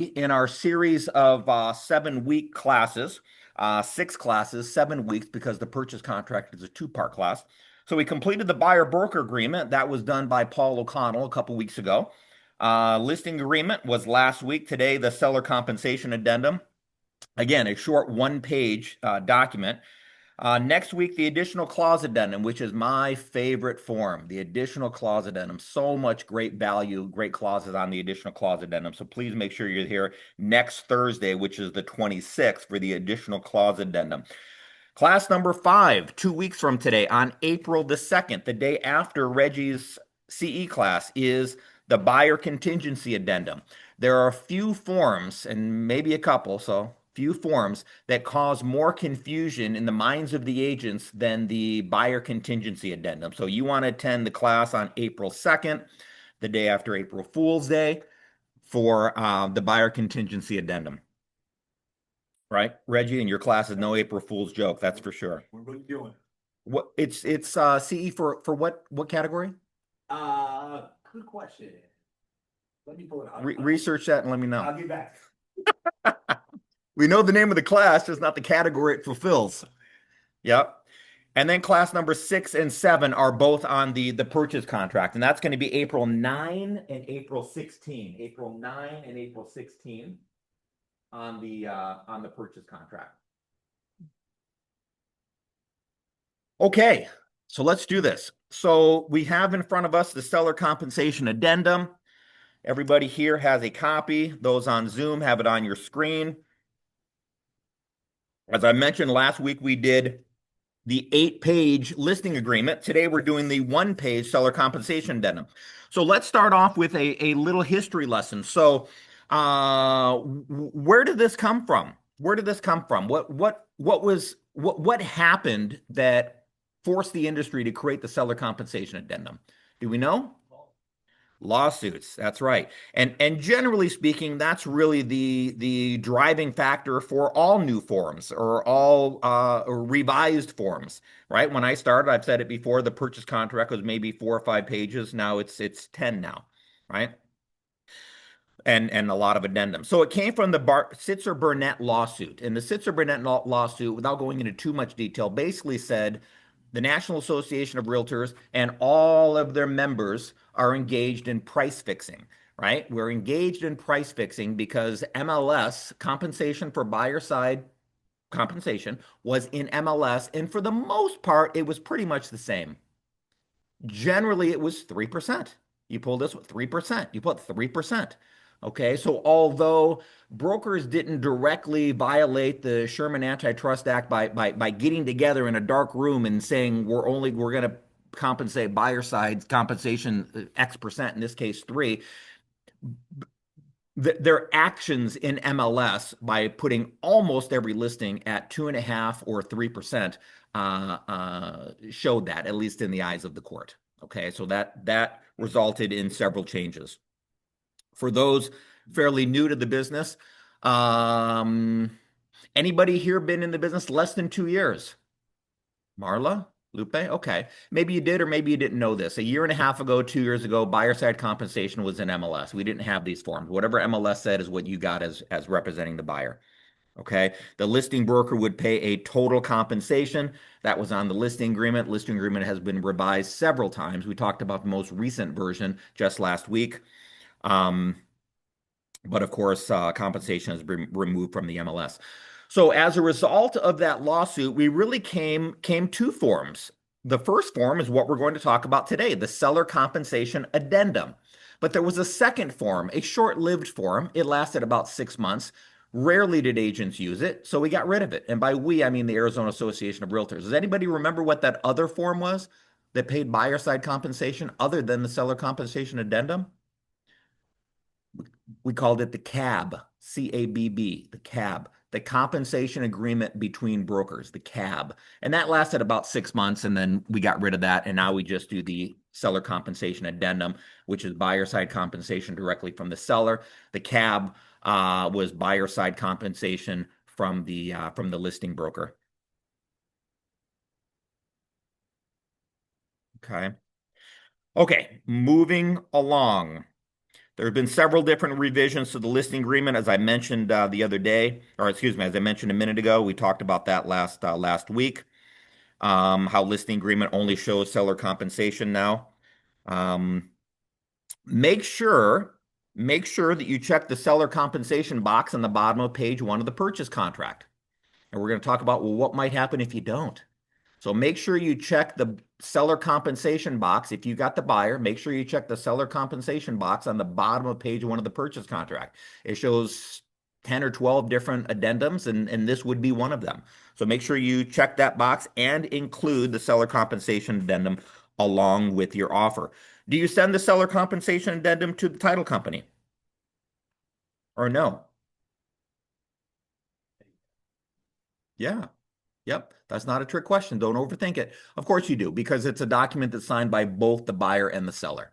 In our series of 7-week classes, 6 classes, 7 weeks, because the purchase contract is a two-part class. So we completed the buyer broker agreement. That was done by Paul O'Connell a couple weeks ago. Listing agreement was last week. Today, the seller compensation addendum. Again, a short one-page document. Next week, the additional clause addendum, which is my favorite form, the additional clause addendum. So much great value, great clauses on the additional clause addendum. So please make sure you're here next Thursday, which is the 26th, for the additional clause addendum. Class number 5, 2 weeks from today, on April the 2nd, the day after Reggie's CE class, is the buyer contingency addendum. There are a few forms, and maybe a couple, so few forms that cause more confusion in the minds of the agents than the buyer contingency addendum. So you want to attend the class on April 2nd, the day after April Fool's Day, for the buyer contingency addendum. Right, Reggie, in your class is no April Fool's joke, that's for sure. What are you doing? What it's CE for what category? Good question. Let me pull it out. Research that and let me know. I'll get back. We know the name of the class, just not the category it fulfills. Yep. And then class number 6 and 7 are both on the purchase contract, and that's going to be April 9 and April 16. April 9 and April 16 on the purchase contract. Okay, so let's do this. So we have in front of us the seller compensation addendum. Everybody here has a copy. Those on Zoom have it on your screen. As I mentioned last week, we did the 8-page listing agreement. Today we're doing the 1-page seller compensation addendum. So let's start off with a little history lesson. So where did this come from? Where did this come from? What happened that forced the industry to create the seller compensation addendum? Do we know? Lawsuits, that's right. And generally speaking, that's really the driving factor for all new forms or all revised forms, right? When I started, I've said it before, the purchase contract was maybe 4 or 5 pages. Now it's 10 now, right? And a lot of addendums. So it came from the Sitzer-Burnett lawsuit. And the Sitzer-Burnett lawsuit, without going into too much detail, basically said the National Association of Realtors and all of their members are engaged in price fixing, right? We're engaged in price fixing because MLS, compensation for buyer side compensation, was in MLS. And for the most part, it was pretty much the same. Generally, it was 3%. You pull this with 3%. You put 3%. Okay, so although brokers didn't directly violate the Sherman Antitrust Act by getting together in a dark room and saying we're going to compensate buyer side compensation X%, in this case 3, their actions in MLS by putting almost every listing at 2.5 or 3% showed that, at least in the eyes of the court. Okay, so that resulted in several changes. For those fairly new to the business, anybody here been in the business less than 2 years? Marla? Lupe? Okay. Maybe you did or maybe you didn't know this. A year and a half ago, 2 years ago, buyer side compensation was in MLS. We didn't have these forms. Whatever MLS said is what you got as representing the buyer. Okay. The listing broker would pay a total compensation. That was on the listing agreement. Listing agreement has been revised several times. We talked about the most recent version just last week. But of course, compensation has been removed from the MLS. So as a result of that lawsuit, we really came 2 forms. The first form is what we're going to talk about today, the seller compensation addendum. But there was a second form, a short-lived form. It lasted about 6 months. Rarely did agents use it, so we got rid of it. And by we, I mean the Arizona Association of Realtors. Does anybody remember what that other form was that paid buyer side compensation other than the seller compensation addendum? We called it the CAB, C-A-B-B, the CAB, the compensation agreement between brokers, the CAB. And that lasted about 6 months, and then we got rid of that, and now we just do the seller compensation addendum, which is buyer side compensation directly from the seller. The CAB was buyer side compensation from the listing broker. Okay. Okay, moving along. There have been several different revisions to the listing agreement, as I mentioned the other day, or excuse me, as I mentioned a minute ago. We talked about that last week. How listing agreement only shows seller compensation now. Um, make sure make sure that you check the seller compensation box on the bottom of page one of the purchase contract. And we're going to talk about, well, what might happen if you don't. So make sure you check the seller compensation box. If you got the buyer, make sure you check the seller compensation box on the bottom of page one of the purchase contract. It shows 10 or 12 different addendums, and this would be one of them. So make sure you check that box and include the seller compensation addendum along with your offer. Do you send the seller compensation addendum to the title company or no? Yeah. Yep, that's not a trick question. Don't overthink it. Of course you do, because it's a document that's signed by both the buyer and the seller,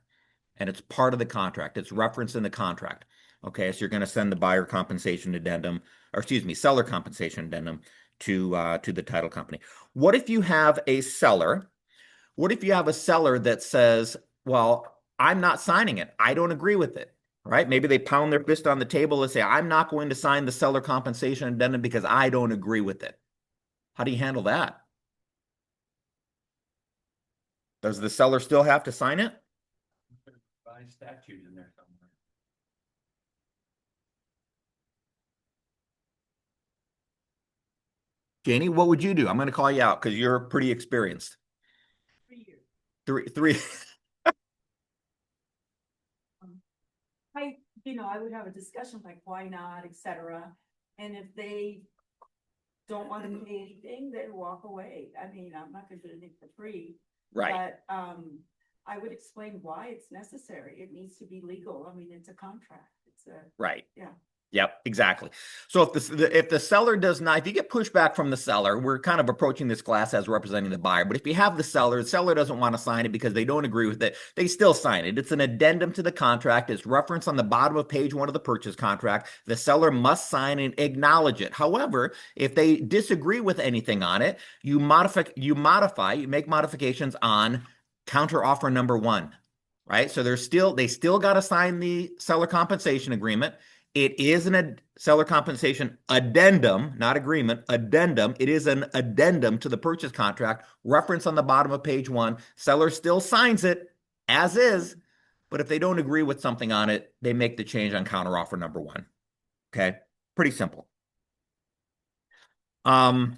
and it's part of the contract. It's referenced in the contract. Okay, so you're going to send the buyer compensation addendum, or excuse me, seller compensation addendum to the title company. What if you have a seller? What if you have a seller that says, "Well, I'm not signing it. I don't agree with it." Right? Maybe they pound their fist on the table and say, "I'm not going to sign the seller compensation addendum because I don't agree with it." How do you handle that? Does the seller still have to sign it? By statute in there somewhere. Janie, what would you do? I'm going to call you out because you're pretty experienced. 3 years. Three. I would have a discussion like, why not, et cetera. And if they don't want to pay anything, they walk away. I mean, I'm not gonna do anything for free. Right. But, I would explain why it's necessary. It needs to be legal. I mean, it's a contract. It's a, Right. yeah. Yep, exactly. So if the seller does not, if you get pushback from the seller, we're kind of approaching this class as representing the buyer. But if you have the seller doesn't want to sign it because they don't agree with it, they still sign it. It's an addendum to the contract. It's referenced on the bottom of page one of the purchase contract. The seller must sign and acknowledge it. However, if they disagree with anything on it, you make modifications on counter offer number one. Right. So they still got to sign the seller compensation agreement. It is seller compensation addendum, not agreement, addendum. It is an addendum to the purchase contract, reference on the bottom of page one. Seller still signs it as is, but if they don't agree with something on it, they make the change on counteroffer number one. Okay, pretty simple. Um,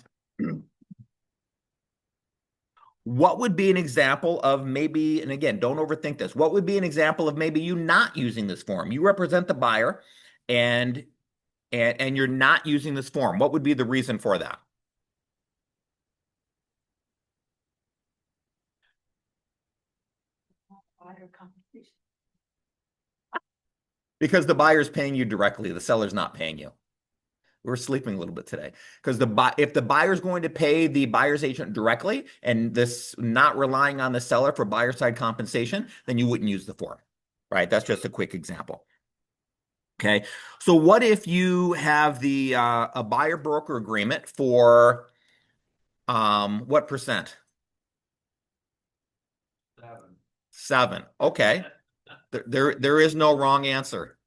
what would be an example of maybe, and again, don't overthink this. What would be an example of maybe you not using this form? You represent the buyer, and you're not using this form. What would be the reason for that? Buyer compensation. Because the buyer's paying you directly, the seller's not paying you. We're sleeping a little bit today because if the buyer's going to pay the buyer's agent directly and this not relying on the seller for buyer side compensation, then you wouldn't use the form, right? That's just a quick example. Okay, so what if you have a buyer broker agreement for what percent? 7. 7. Okay, there is no wrong answer.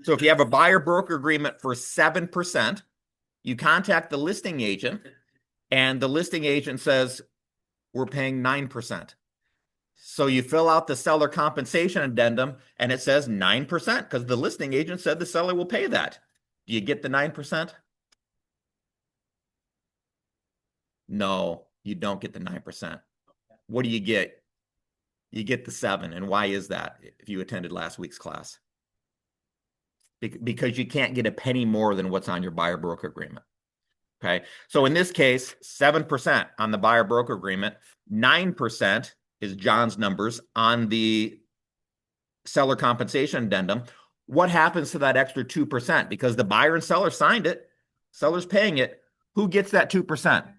So if you have a buyer broker agreement for 7%, you contact the listing agent, and the listing agent says, we're paying 9%. So you fill out the seller compensation addendum, and it says 9% because the listing agent said the seller will pay that. Do you get the 9%? No, you don't get the 9%. What do you get? You get the 7. And why is that if you attended last week's class? Because you can't get a penny more than what's on your buyer broker agreement. Okay. So in this case, 7% on the buyer broker agreement, 9% is John's numbers on the seller compensation addendum. What happens to that extra 2%? Because the buyer and seller signed it, seller's paying it. Who gets that 2%?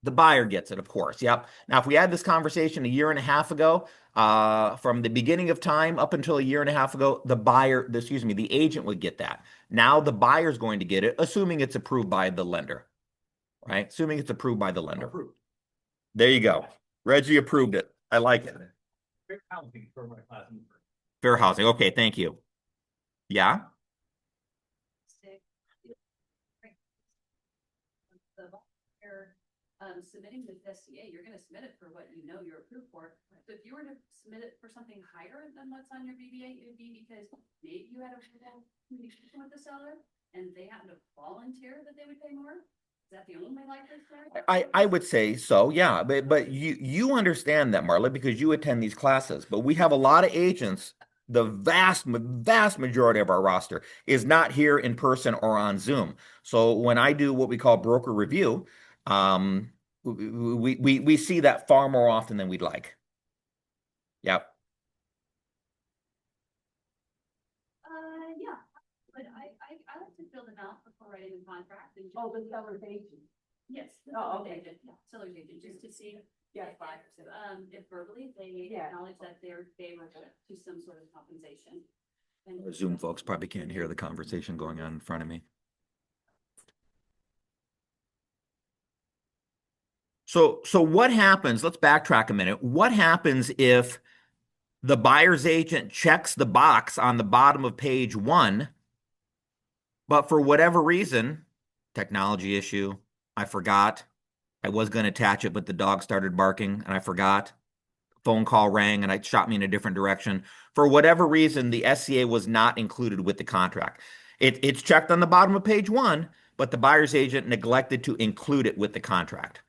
The buyer gets it, of course. Yep. Now, if we had this conversation a year and a half ago, from the beginning of time up until a year and a half ago, the agent would get that. Now the buyer's going to get it, assuming it's approved by the lender, right? Assuming it's approved by the lender. Approved. There you go. Reggie approved it. I like it. Great accounting for my class. Fair housing. Okay, thank you. Yeah. Submitting to SCA, you're gonna submit it for what you know you're approved for. So if you were to submit it for something higher than what's on your BBA, it would be because maybe you had a verbal communication with the seller and they happened to volunteer that they would pay more. Is that the only likely scenario? I would say so, yeah. But you understand that, Marla, because you attend these classes. But we have a lot of agents. The vast majority of our roster is not here in person or on Zoom. So when I do what we call broker review, um, we see that far more often than we'd like. Yep. Yeah, but I like to fill them out before writing a contract and. Oh, the seller's agent. Yes. Oh, okay. Seller's agent, just to see. Yeah. If verbally they Yeah. acknowledge that they're favorable to some sort of compensation. And Zoom folks probably can't hear the conversation going on in front of me. So what happens? Let's backtrack a minute. What happens if the buyer's agent checks the box on the bottom of page 1, but for whatever reason, technology issue, I forgot. I was going to attach it, but the dog started barking and I forgot. Phone call rang and it shot me in a different direction. For whatever reason, the SCA was not included with the contract. It's checked on the bottom of page 1, but the buyer's agent neglected to include it with the contract.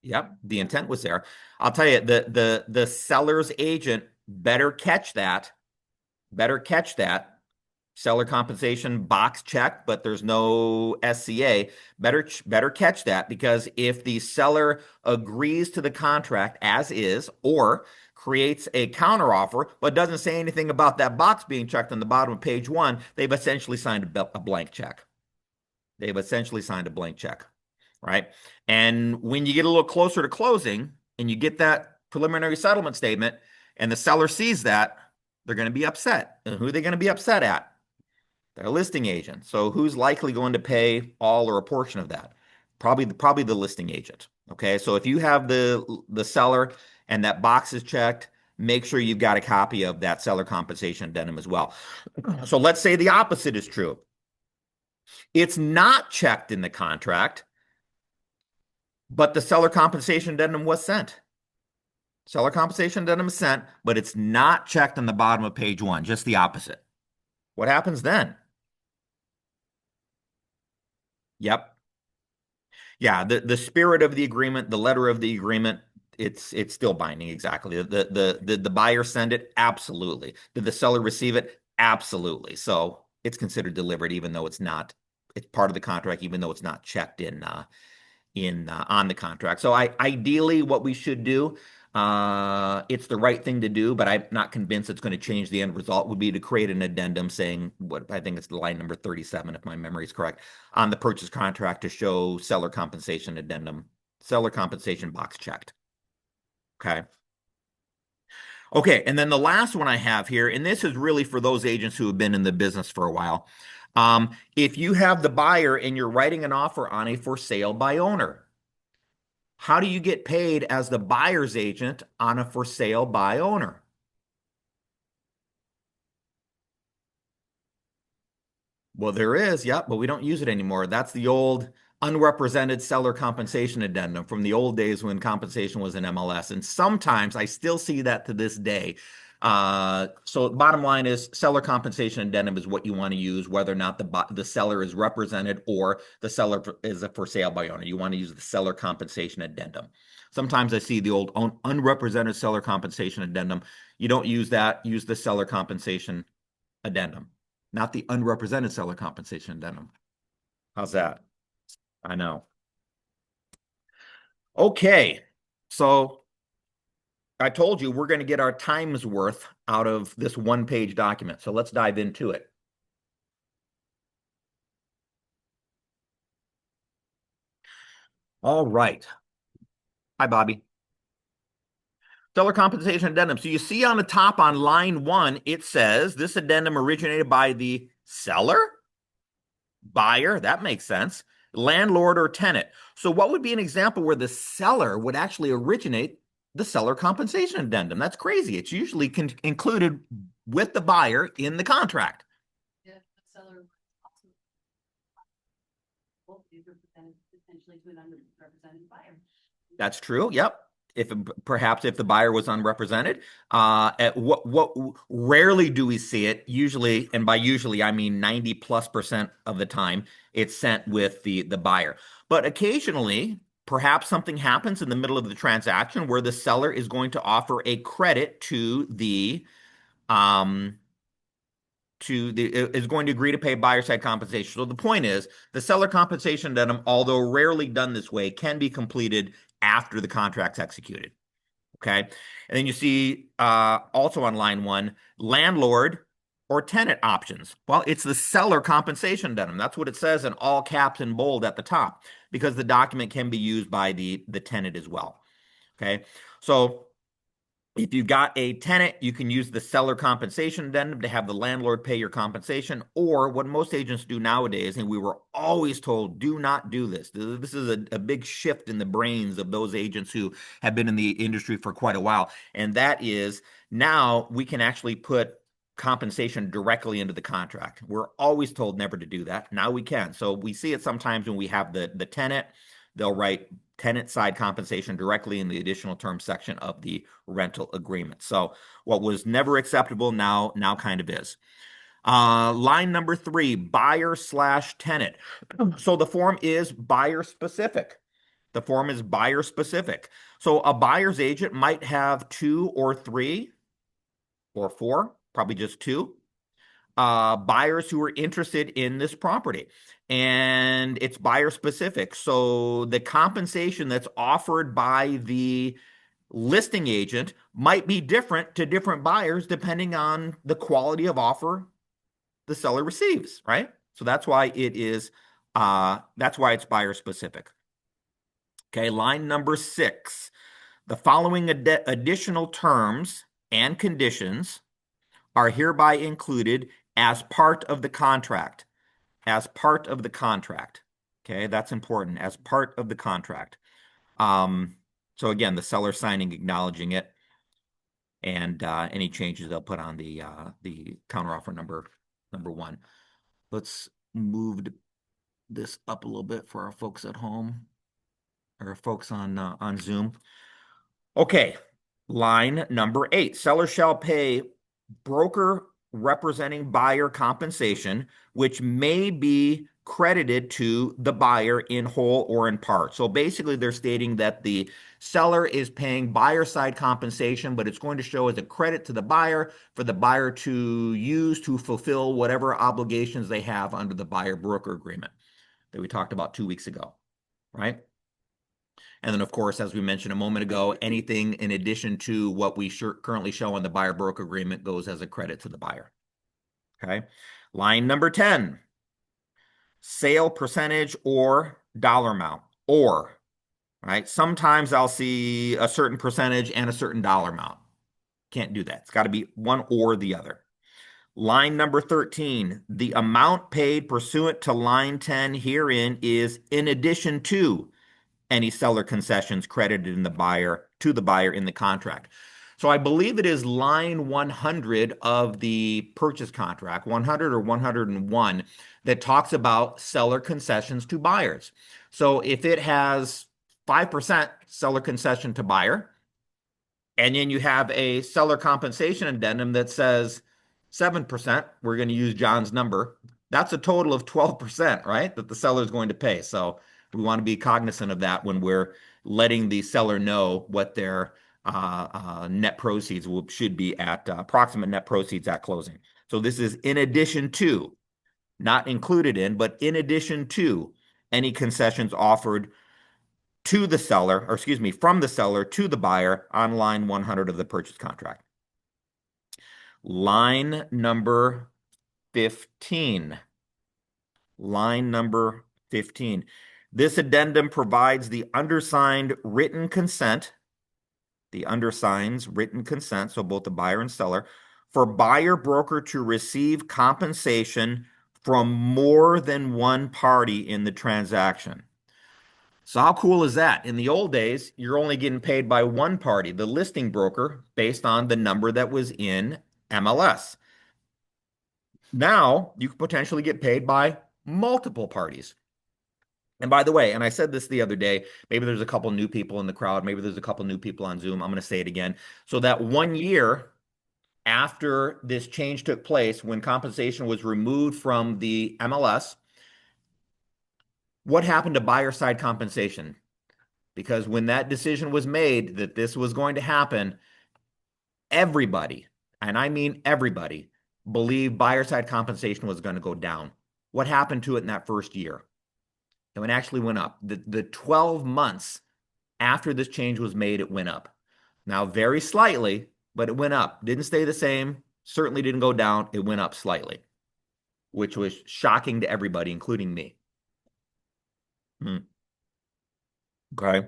Yep, the intent was there. I'll tell you, the seller's agent better catch that. Better catch that. Seller compensation box check, but there's no SCA. Better catch that, because if the seller agrees to the contract as is or creates a counteroffer but doesn't say anything about that box being checked on the bottom of page 1, they've essentially signed a blank check. They've essentially signed a blank check, right? And when you get a little closer to closing and you get that preliminary settlement statement and the seller sees that, they're going to be upset. And who are they going to be upset at? Their listing agent. So who's likely going to pay all or a portion of that? Probably the listing agent. Okay, so if you have the seller and that box is checked, make sure you've got a copy of that seller compensation addendum as well. So let's say the opposite is true. It's not checked in the contract, but the seller compensation addendum was sent. Seller compensation addendum is sent, but it's not checked on the bottom of page 1, just the opposite. What happens then? Yep. Yeah, the spirit of the agreement, the letter of the agreement, it's still binding. Exactly. The buyer send it? Absolutely. Did the seller receive it? Absolutely. So it's considered delivered, even though it's not. It's part of the contract, even though it's not checked in on the contract. So ideally, what we should do, it's the right thing to do, but I'm not convinced it's going to change the end result, would be to create an addendum saying, what I think it's line number 37, if my memory is correct, on the purchase contract to show seller compensation addendum, seller compensation box checked. Okay. Okay, and then the last one I have here, and this is really for those agents who have been in the business for a while. If you have the buyer and you're writing an offer on a for sale by owner, how do you get paid as the buyer's agent on a for sale by owner? Well, there is, yep, but we don't use it anymore. That's the old unrepresented seller compensation addendum from the old days when compensation was in MLS. And sometimes I still see that to this day. So bottom line is seller compensation addendum is what you want to use, whether or not the seller is represented or the seller is a for sale by owner. You want to use the seller compensation addendum. Sometimes I see the old unrepresented seller compensation addendum. You don't use that. Use the seller compensation addendum, not the unrepresented seller compensation addendum. How's that? I know. Okay. So I told you we're going to get our time's worth out of this one-page document. So let's dive into it. All right. Hi, Bobby. Seller compensation addendum. So you see on the top on line 1, it says this addendum originated by the seller, buyer. That makes sense. Landlord or tenant. So what would be an example where the seller would actually originate the seller compensation addendum. That's crazy. It's usually included with the buyer in the contract. If the seller also will be represented potentially to an underrepresented buyer. That's true. Yep. If perhaps if the buyer was unrepresented, at what rarely do we see it. Usually, and by usually I mean 90+% of the time, it's sent with the buyer. But occasionally, perhaps something happens in the middle of the transaction where the seller is going to offer a credit to the um is going to agree to pay buyer side compensation. So the point is, the seller compensation addendum, although rarely done this way, can be completed after the contract's executed. Okay. And then you see also on line 1, landlord or tenant options. Well, it's the seller compensation addendum. That's what it says in all caps and bold at the top, because the document can be used by the tenant as well. Okay. So if you've got a tenant, you can use the seller compensation addendum to have the landlord pay your compensation. Or what most agents do nowadays, and we were always told, do not do this. This is a big shift in the brains of those agents who have been in the industry for quite a while. And that is, now we can actually put compensation directly into the contract. We're always told never to do that. Now we can. So we see it sometimes when we have the tenant, they'll write tenant side compensation directly in the additional terms section of the rental agreement. So what was never acceptable now kind of is. Line number 3, buyer/tenant. So the form is buyer specific. The form is buyer specific. So a buyer's agent might have 2 or 3 or 4, probably just 2 buyers who are interested in this property, and it's buyer specific. So the compensation that's offered by the listing agent might be different to different buyers depending on the quality of offer the seller receives, right? So that's why it's buyer specific. Okay, line number 6. The following additional terms and conditions are hereby included as part of the contract. As part of the contract. Okay, that's important. As part of the contract. So again, the seller signing, acknowledging it, and any changes they'll put on the counteroffer number 1. Let's move this up a little bit for our folks at home, or folks on Zoom. Okay, line number 8. Seller shall pay broker representing buyer compensation, which may be credited to the buyer in whole or in part. So basically, they're stating that the seller is paying buyer side compensation, but it's going to show as a credit to the buyer for the buyer to use to fulfill whatever obligations they have under the buyer broker agreement that we talked about 2 weeks ago, right? And then, of course, as we mentioned a moment ago, anything in addition to what we currently show on the buyer broker agreement goes as a credit to the buyer. Okay. Line number 10, sale percentage or dollar amount, or, right? Sometimes I'll see a certain percentage and a certain dollar amount. Can't do that. It's got to be one or the other. Line number 13, the amount paid pursuant to line 10 herein is in addition to any seller concessions credited to the buyer in the contract. So I believe it is line 100 of the purchase contract, 100 or 101, that talks about seller concessions to buyers. So if it has 5% seller concession to buyer, and then you have a seller compensation addendum that says 7%, we're going to use John's number, that's a total of 12%, right? That the seller is going to pay. So we want to be cognizant of that when we're letting the seller know what their net proceeds should be at, approximate net proceeds at closing. So this is in addition to, not included in, but in addition to any concessions offered to the seller, or excuse me, from the seller to the buyer on line 100 of the purchase contract. Line number 15. Line number 15. This addendum provides the undersigned written consent, so both the buyer and seller, for buyer broker to receive compensation from more than one party in the transaction. So how cool is that? In the old days, you're only getting paid by one party, the listing broker, based on the number that was in MLS. Now you could potentially get paid by multiple parties. And by the way, and I said this the other day, maybe there's a couple new people in the crowd, maybe there's a couple new people on Zoom. I'm going to say it again. So that 1 year after this change took place, when compensation was removed from the MLS, what happened to buyer side compensation? Because when that decision was made that this was going to happen, everybody, and I mean everybody, believed buyer side compensation was going to go down. What happened to it in that first year? It actually went up. The 12 months after this change was made, it went up. Now, very slightly, but it went up. Didn't stay the same, certainly didn't go down. It went up slightly, which was shocking to everybody, including me. Okay.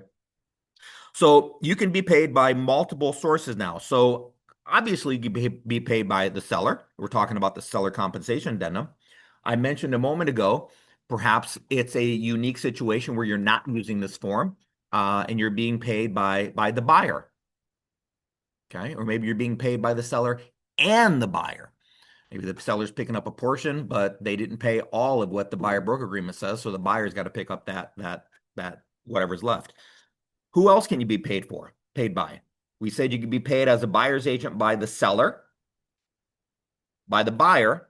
So you can be paid by multiple sources now. So obviously, you can be paid by the seller. We're talking about the seller compensation addendum. I mentioned a moment ago, perhaps it's a unique situation where you're not using this form and you're being paid by the buyer. Okay. Or maybe you're being paid by the seller and the buyer. Maybe the seller's picking up a portion, but they didn't pay all of what the buyer broker agreement says. So the buyer's got to pick up that whatever's left. Who else can you be paid by? We said you could be paid as a buyer's agent by the seller, by the buyer.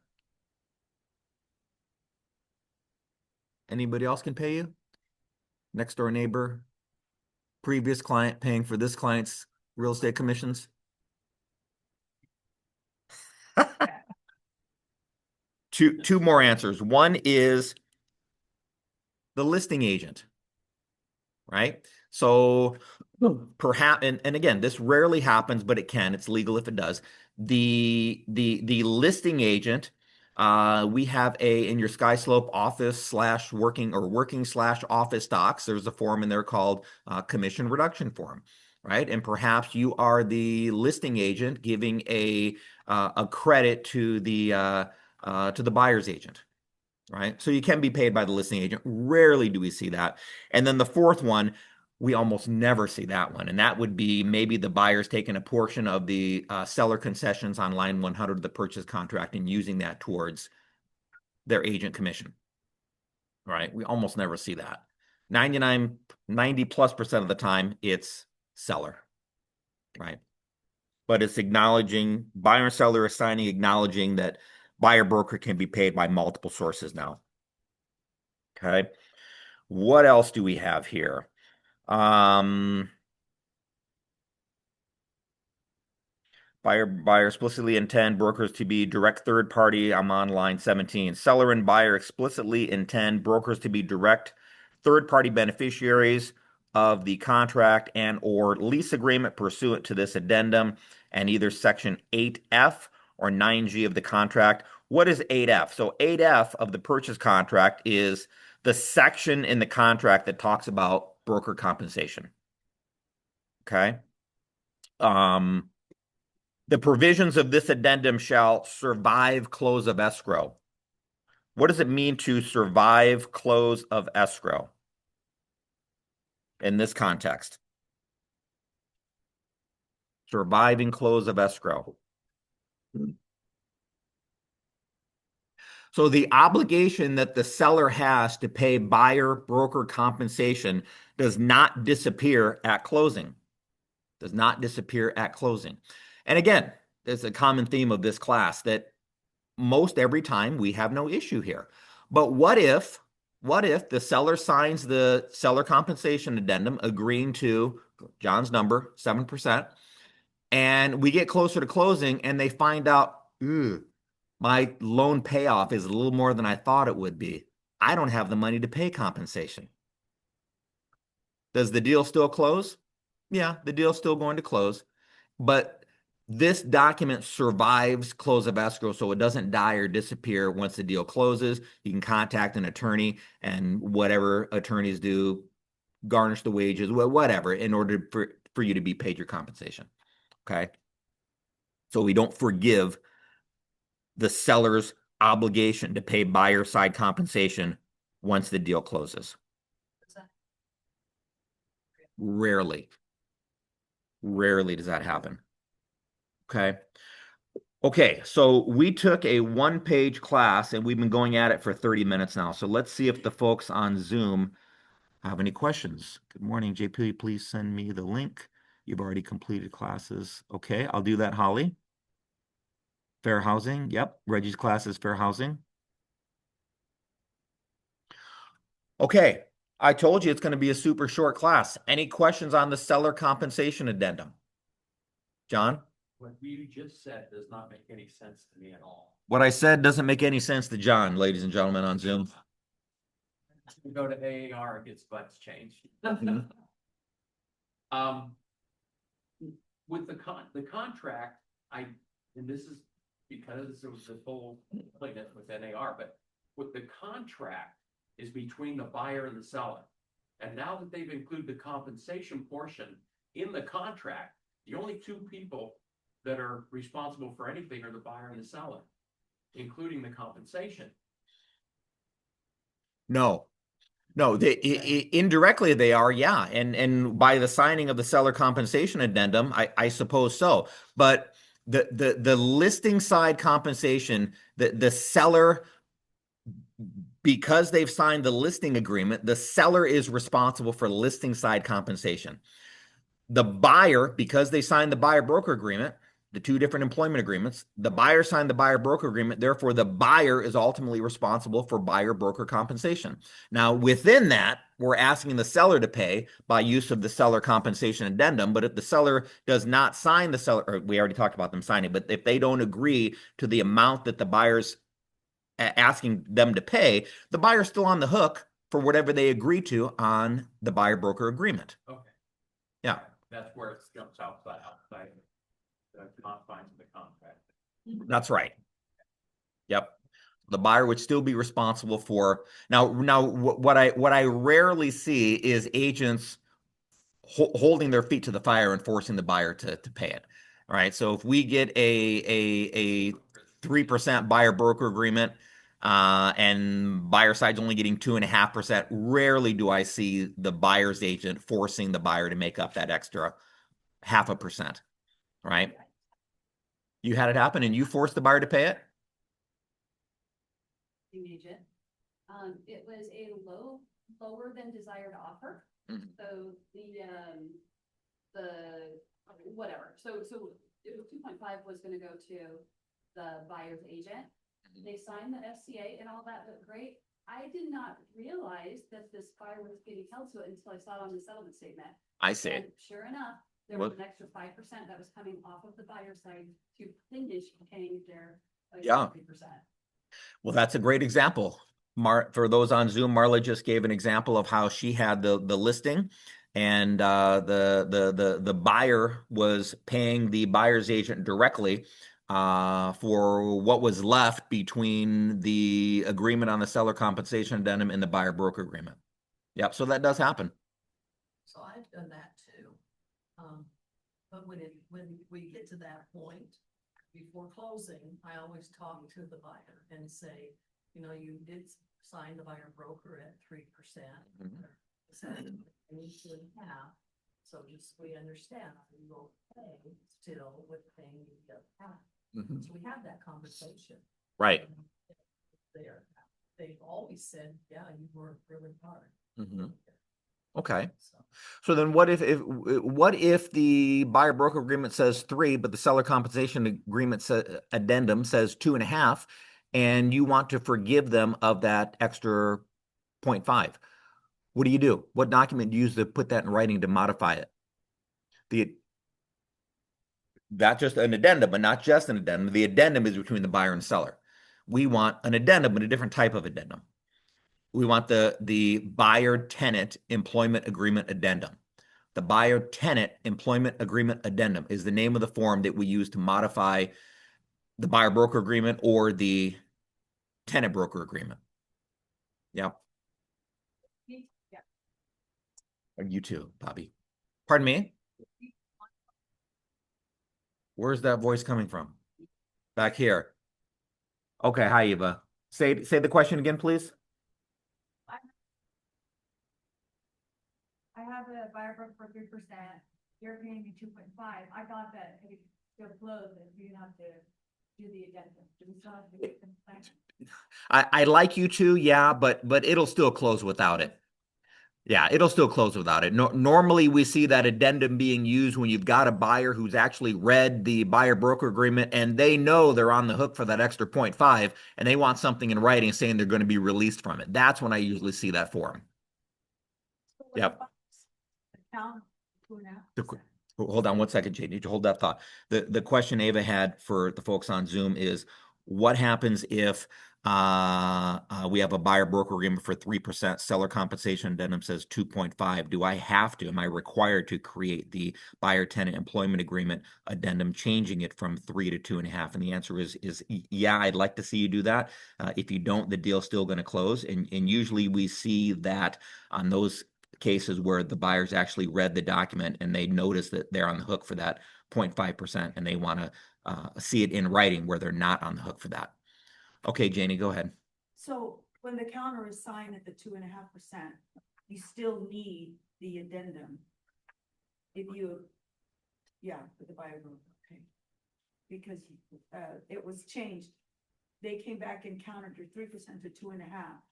Anybody else can pay you? Next door neighbor, previous client paying for this client's real estate commissions? Two more answers. One is the listing agent, right? So perhaps, and again, this rarely happens, but it can. It's legal if it does. The listing agent, we have in your SkySlope office / working / office docs. There's a form in there called commission reduction form, right? And perhaps you are the listing agent giving a credit to the buyer's agent. Right. So you can be paid by the listing agent. Rarely do we see that. And then the fourth one, we almost never see that one. And that would be maybe the buyer's taking a portion of the seller concessions on line 100 of the purchase contract and using that towards their agent commission. Right. We almost never see that. 90+% of the time, it's seller. Right. But it's acknowledging, buyer and seller assigning, acknowledging that buyer broker can be paid by multiple sources now. Okay. What else do we have here? Buyer explicitly intend brokers to be direct third party. I'm on line 17. Seller and buyer explicitly intend brokers to be direct third party beneficiaries of the contract and or lease agreement pursuant to this addendum and either section 8F or 9G of the contract. What is 8F? So 8F of the purchase contract is the section in the contract that talks about broker compensation. Okay. The provisions of this addendum shall survive close of escrow. What does it mean to survive close of escrow in this context? Surviving close of escrow. So the obligation that the seller has to pay buyer broker compensation does not disappear at closing. Does not disappear at closing. And again, there's a common theme of this class that most every time we have no issue here. But what if the seller signs the seller compensation addendum agreeing to John's number, 7%, and we get closer to closing and they find out, my loan payoff is a little more than I thought it would be. I don't have the money to pay compensation. Does the deal still close? Yeah, the deal's still going to close. But this document survives close of escrow, so it doesn't die or disappear once the deal closes. You can contact an attorney, and whatever attorneys do, garnish the wages, whatever, in order for you to be paid your compensation. Okay? So we don't forgive the seller's obligation to pay buyer side compensation once the deal closes. Rarely. Rarely does that happen. Okay. Okay, so we took a one-page class and we've been going at it for 30 minutes now. So let's see if the folks on Zoom have any questions. Good morning, JP. Please send me the link. You've already completed classes. Okay, I'll do that, Holly. Fair housing. Yep, Reggie's class is fair housing. Okay, I told you it's going to be a super short class. Any questions on the seller compensation addendum? John? What you just said does not make any sense to me at all. What I said doesn't make any sense to John, ladies and gentlemen on Zoom. We go to AAR, it gets butts changed. Mhm. Um, with the contract, and this is because there was this whole thing with NAR, but with the contract is between the buyer and the seller. And now that they've included the compensation portion in the contract, the only two people that are responsible for anything are the buyer and the seller, including the compensation. No, no, indirectly they are, yeah. And by the signing of the seller compensation addendum, I suppose so. But the listing side compensation, the seller, because they've signed the listing agreement, the seller is responsible for listing side compensation. The buyer, because they signed the buyer broker agreement, the two different employment agreements, the buyer signed the buyer broker agreement. Therefore, the buyer is ultimately responsible for buyer broker compensation. Now, within that, we're asking the seller to pay by use of the seller compensation addendum. But if the seller does not sign the seller, or we already talked about them signing, but if they don't agree to the amount that the buyer's asking them to pay, the buyer's still on the hook for whatever they agree to on the buyer broker agreement. Okay. Yeah. That's where it jumps outside the confines of the contract. That's right. Yep. The buyer would still be responsible for now. What I rarely see is agents holding their feet to the fire and forcing the buyer to pay it. All right. So if we get a 3% buyer broker agreement, and buyer side's only getting 2.5%, rarely do I see the buyer's agent forcing the buyer to make up that extra 0.5%. Right? You had it happen and you forced the buyer to pay it? Agent. It was a lower than desired offer. Mhm. So the whatever. So it was 2.5 was going to go to the buyer's agent. They signed the FCA and all that looked great. I did not realize that this buyer was getting held to it until I saw it on the settlement statement. I see. And sure enough, there was an extra 5% that was coming off of the buyer's side to finish paying their Yeah. 3%. Well, that's a great example. For those on Zoom, Marla just gave an example of how she had the listing, and the buyer was paying the buyer's agent directly for what was left between the agreement on the seller compensation addendum and the buyer broker agreement. Yep. So that does happen. So I've done that too. But when we get to that point, before closing, I always talk to the buyer and say, you know, you did sign the buyer broker at 3%. So I need 2.5. So just so we understand, we will pay still with paying the other half. So we have that conversation. Right. And they've always said, yeah, you worked really hard. Okay. So then what if the buyer broker agreement says 3, but the seller compensation agreement addendum says 2.5, and you want to forgive them of that extra 0.5? What do you do? What document do you use to put that in writing to modify it? That's just an addendum, but not just an addendum. The addendum is between the buyer and seller. We want an addendum, but a different type of addendum. We want the buyer-tenant employment agreement addendum. The buyer-tenant employment agreement addendum is the name of the form that we use to modify the buyer broker agreement or the tenant broker agreement. Yep. Yeah. You too, Bobby. Pardon me? Where's that voice coming from? Back here. Okay, hi, Eva. Say the question again, please. I have have a buyer broker for 3%, you're paying me 2.5. I thought that it would still close if you have to do the addendum. Do we still have to get them signed? I like you to, yeah, but it'll still close without it. Yeah, it'll still close without it. Normally, we see that addendum being used when you've got a buyer who's actually read the buyer broker agreement and they know they're on the hook for that extra 0.5 and they want something in writing saying they're going to be released from it. That's when I usually see that form. So what Yep. about the town, 2.5%? Hold on one second, Jay. Need to hold that thought. The question Ava had for the folks on Zoom is, what happens if we have a buyer broker agreement for 3%, seller compensation addendum says 2.5? Do I have to? Am I required to create the buyer tenant employment agreement addendum, changing it from 3 to 2.5? And the answer is yeah. I'd like to see you do that. If you don't, the deal's still going to close. And usually we see that on those cases where the buyers actually read the document and they notice that they're on the hook for that 0.5% and they want to see it in writing where they're not on the hook for that. Okay, Janie, go ahead. So when the counter is signed at the 2.5%, you still need the addendum. If you, yeah, for the buyer broker, okay. Because it was changed. They came back and countered your 3% to 2.5,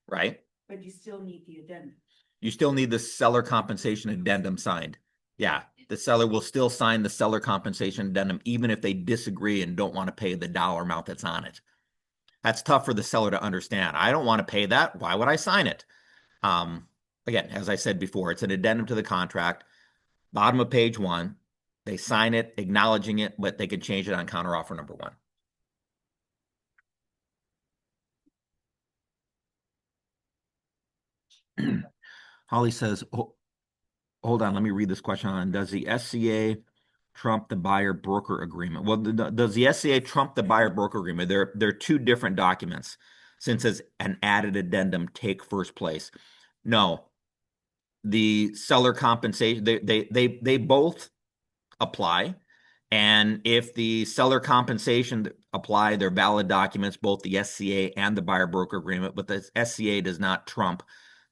Right? but you still need the addendum. You still need the seller compensation addendum signed. Yeah, the seller will still sign the seller compensation addendum even if they disagree and don't want to pay the dollar amount that's on it. That's tough for the seller to understand. I don't want to pay that. Why would I sign it? Again, as I said before, it's an addendum to the contract. Bottom of page 1, they sign it, acknowledging it, but they can change it on counteroffer number 1. Holly says, hold on, let me read this question on. Does the SCA trump the buyer broker agreement? Well, does the SCA trump the buyer broker agreement? They're two different documents. Since it's an added addendum, take first place. No, the seller compensation, they both apply. And if the seller compensation apply, they're valid documents, both the SCA and the buyer broker agreement, but the SCA does not trump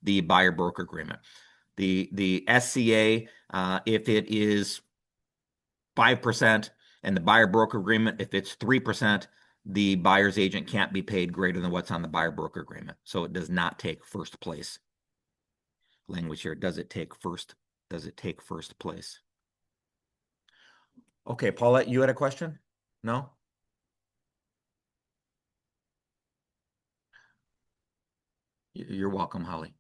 the buyer broker agreement. The SCA, if it is 5%, and the buyer broker agreement, if it's 3%, the buyer's agent can't be paid greater than what's on the buyer broker agreement. So it does not take first place. Language here, does it take first place? Okay, Paulette, you had a question? No? You're welcome, Holly.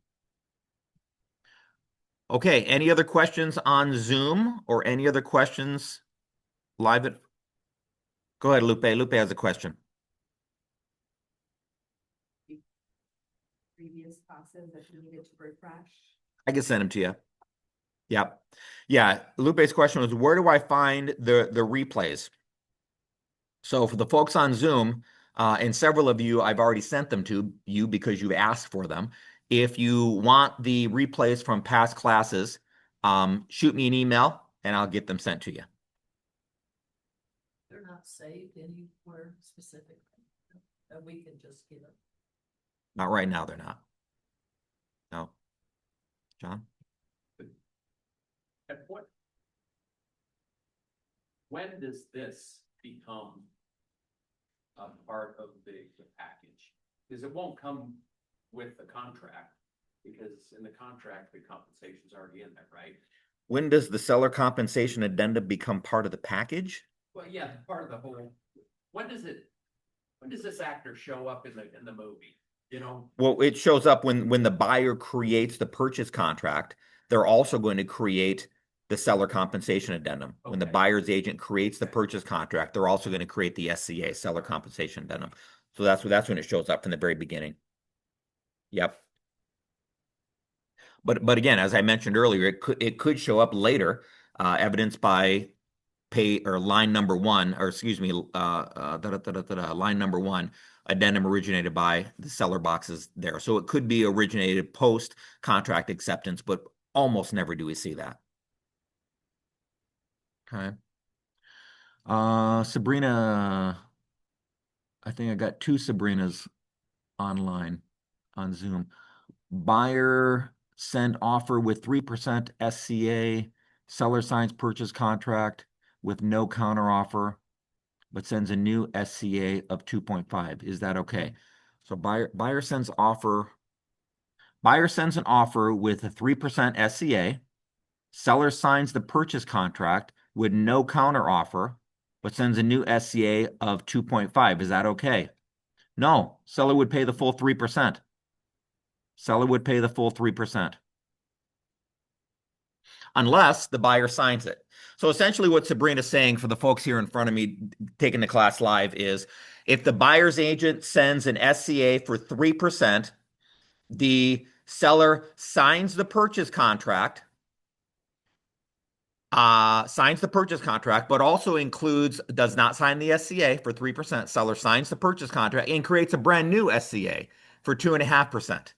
Okay, any other questions on Zoom or any other questions live at? Go ahead, Lupe. Lupe has a question. Previous classes that you needed to refresh. I can send them to you. Yep. Yeah, Lupe's question was, where do I find the replays? So for the folks on Zoom, and several of you, I've already sent them to you because you've asked for them. If you want the replays from past classes, shoot me an email and I'll get them sent to you. They're not saved anywhere specifically. That we can just get them. Not right now, they're not. No. John? At what? When does this become a part of the package? Because it won't come with the contract, because in the contract, the compensation's already in there, right? When does the seller compensation addendum become part of the package? Well, yeah, part of the whole, when does this actor show up in the movie? You know? Well, it shows up when the buyer creates the purchase contract. They're also going to create the seller compensation addendum. When the Okay. buyer's agent creates the purchase contract, they're also going to create the SCA, seller compensation addendum. So that's when it shows up from the very beginning. Yep. But again, as I mentioned earlier, it could show up later, evidenced by pay or line number 1, or excuse me, line number 1, addendum originated by the seller boxes there. So it could be originated post contract acceptance, but almost never do we see that. Okay. Sabrina, I think I got 2 Sabrinas online on Zoom. Buyer send offer with 3% SCA, seller signs purchase contract with no counter offer, but sends a new SCA of 2.5. Is that okay? So buyer sends an offer with a 3% SCA. Seller signs the purchase contract with no counter offer, but sends a new SCA of 2.5. Is that okay? No, seller would pay the full 3%. Seller would pay the full 3%. Unless the buyer signs it. So essentially what Sabrina's saying for the folks here in front of me taking the class live is if the buyer's agent sends an SCA for 3%, the seller signs the purchase contract, but also does not sign the SCA for 3%. Seller signs the purchase contract and creates a brand new SCA for 2.5%.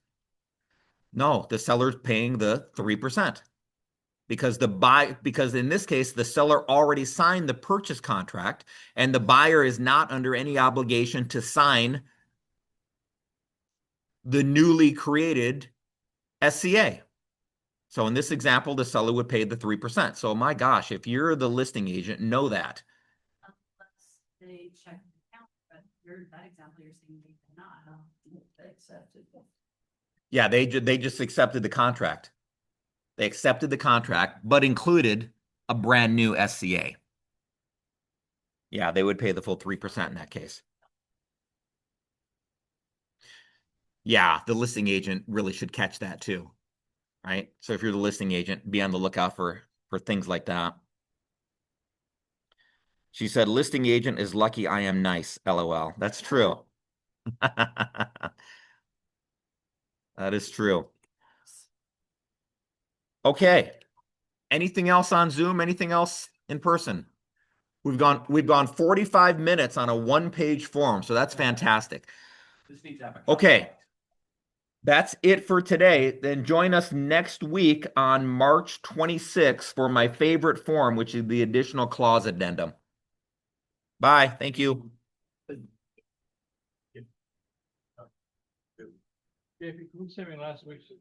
No, the seller's paying the 3%. Because in this case, the seller already signed the purchase contract and the buyer is not under any obligation to sign the newly created SCA. So in this example, the seller would pay the 3%. So my gosh, if you're the listing agent, know that. Unless they check the account, but that example, you're saying they cannot. They accepted. Yeah, they just accepted the contract. They accepted the contract, but included a brand new SCA. Yeah, they would pay the full 3% in that case. Yeah, the listing agent really should catch that too, right? So if you're the listing agent, be on the lookout for things like that. She said, listing agent is lucky I am nice, LOL. That's true. That is true. Okay. Anything else on Zoom? Anything else in person? We've gone 45 minutes on a one-page form, so that's fantastic. This needs to have a Okay. contract. That's it for today. Then join us next week on March 26th for my favorite form, which is the additional clause addendum. Bye. Thank you. If you could send me last week's,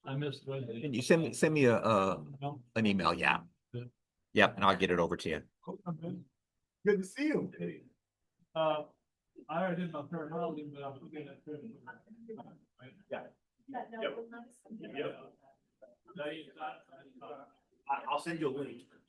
I missed one. Can you send me an email? Yeah. Yep, and I'll get it over to you. Good to see you. I already did my third holiday, but I'm looking at. Yeah. Yep. I'll send you a link.